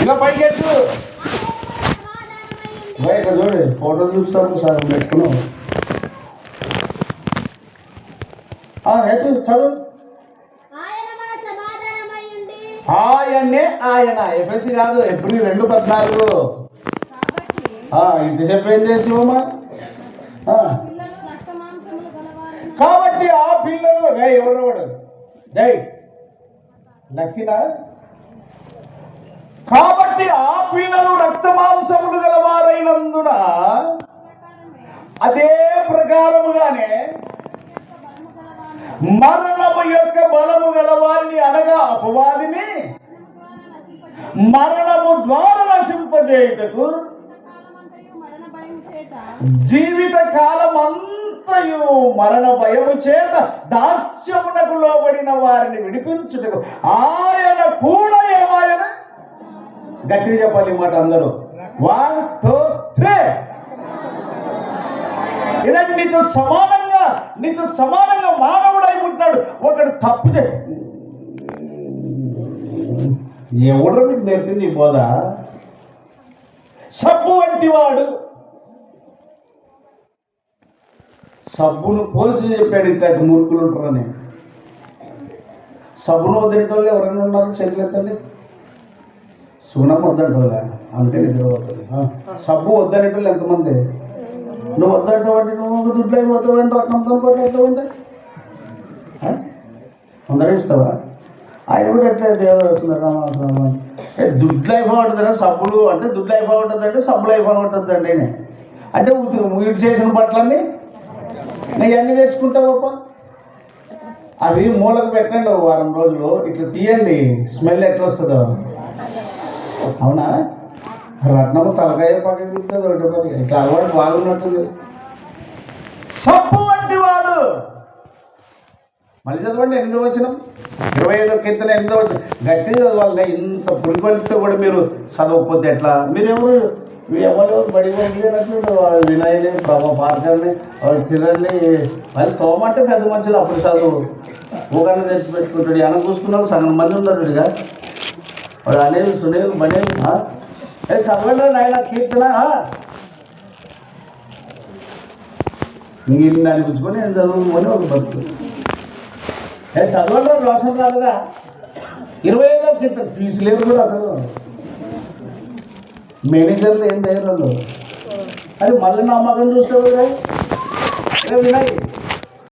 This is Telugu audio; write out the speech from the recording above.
ఇలా పైకి ఎత్తు. బయట చూడు ఫోటో చూస్తాము సార్ పెట్టుకున్నాం. ఎత్తు చదువు. ఆయన్నే ఆయన ఎఫ్ఎస్సి కాదు ఎప్పుడు 2:14. ఇంతసేపు ఏం చేసివమ్మా? కాబట్టి ఆ పిల్లలు రే ఎవరు జై లక్కినా. కాబట్టి ఆ పిల్లలు రక్త మాంసములు గలవారైనందున అదే ప్రకారముగానే మరణము యొక్క బలము గలవారిని అనగా అపవాదిని మరణము ద్వారా నశింపజేయుటకు జీవిత కాలం అంతయు మరణ భయము చేత దాస్యమునకు లోబడిన వారిని విడిపించుటకు ఆయన కూడా ఏమాయన. గట్టిగా చెప్పాలి మాట అందరూ. 1 2 3. ఇలా నీతో సమానంగా మానవుడై ఉంటున్నాడు. ఒకడు తప్పితే ఎవడో మీకు నేర్పింది ఈ బోధ. సబ్బు వంటి వాడు సబ్బును పోల్చి చెప్పాడు. ఇంత మూర్ఖులు ఉంటారని. సబ్బును వద్దటోళ్ళు ఎవరైనా ఉన్నారు? చేతులెత్తండి. సున్నం వద్దంటోళ్ళే, అందుకే నిద్ర పోతుంది. సబ్బు వద్దనేటోళ్ళు ఎంతమంది? నువ్వు వద్దంటావంటే నువ్వు దుడ్లు అయిపోతావంటే రకంతో పట్టుతావంటే అందరూ ఇస్తావా? ఆయన కూడా ఎట్లా దేవుడు అవుతున్నారు. దుడ్లు అయిపోతుందా సబ్బులు అంటే? దుడ్లు అయిపోతుంది అంటే సబ్బులు అయిపోతుంది అండి. అంటే వీడు చేసిన బట్టలన్నీ నేను అన్నీ తెచ్చుకుంటావప్ప. అవి మూలకు పెట్టండి 1 వారం రోజులు ఇట్లా తీయండి. స్మెల్ ఎట్లా వస్తుందో. అవునా? రత్నము తలకాయ పక్కకి తిప్పుతుంది ఒకటి పక్కకి. ఇట్లా అలవాటు బాగున్నట్టుంది. సబ్బు వంటి వాడు. మళ్ళీ చదవండి 8వ వచనం. 25వ కీర్తన 8వ వచనం. గట్టి చదవాలి. ఇంత పులిపలితో కూడా మీరు చదవకపోతే ఎట్లా? మీరెవరు బడి వెళ్ళినట్లు వినయ్ని ప్రభా పార్కర్ని కిరణ్ని వాళ్ళు తోమంటే పెద్ద మనుషులు అప్పుడు చదువు ఊగానే తెచ్చి పెట్టుకుంటాడు. వెనక చూసుకున్నాడు సగం మంది ఉన్నారు. ఇక వాడు అనేది సునీల్ బనే చదవండి నాయన కీర్తన. ఇంక దాన్ని పుచ్చుకొని నేను చదువుకొని ఒక బతుకు చదవండి. రోషం రాలేదా? 25వ కీర్తన. ఫీజు లేదు కూడా అసలు. మేనేజర్లు ఏం చేయరు. అది మళ్ళీ నా మగం చూస్తే వినయ్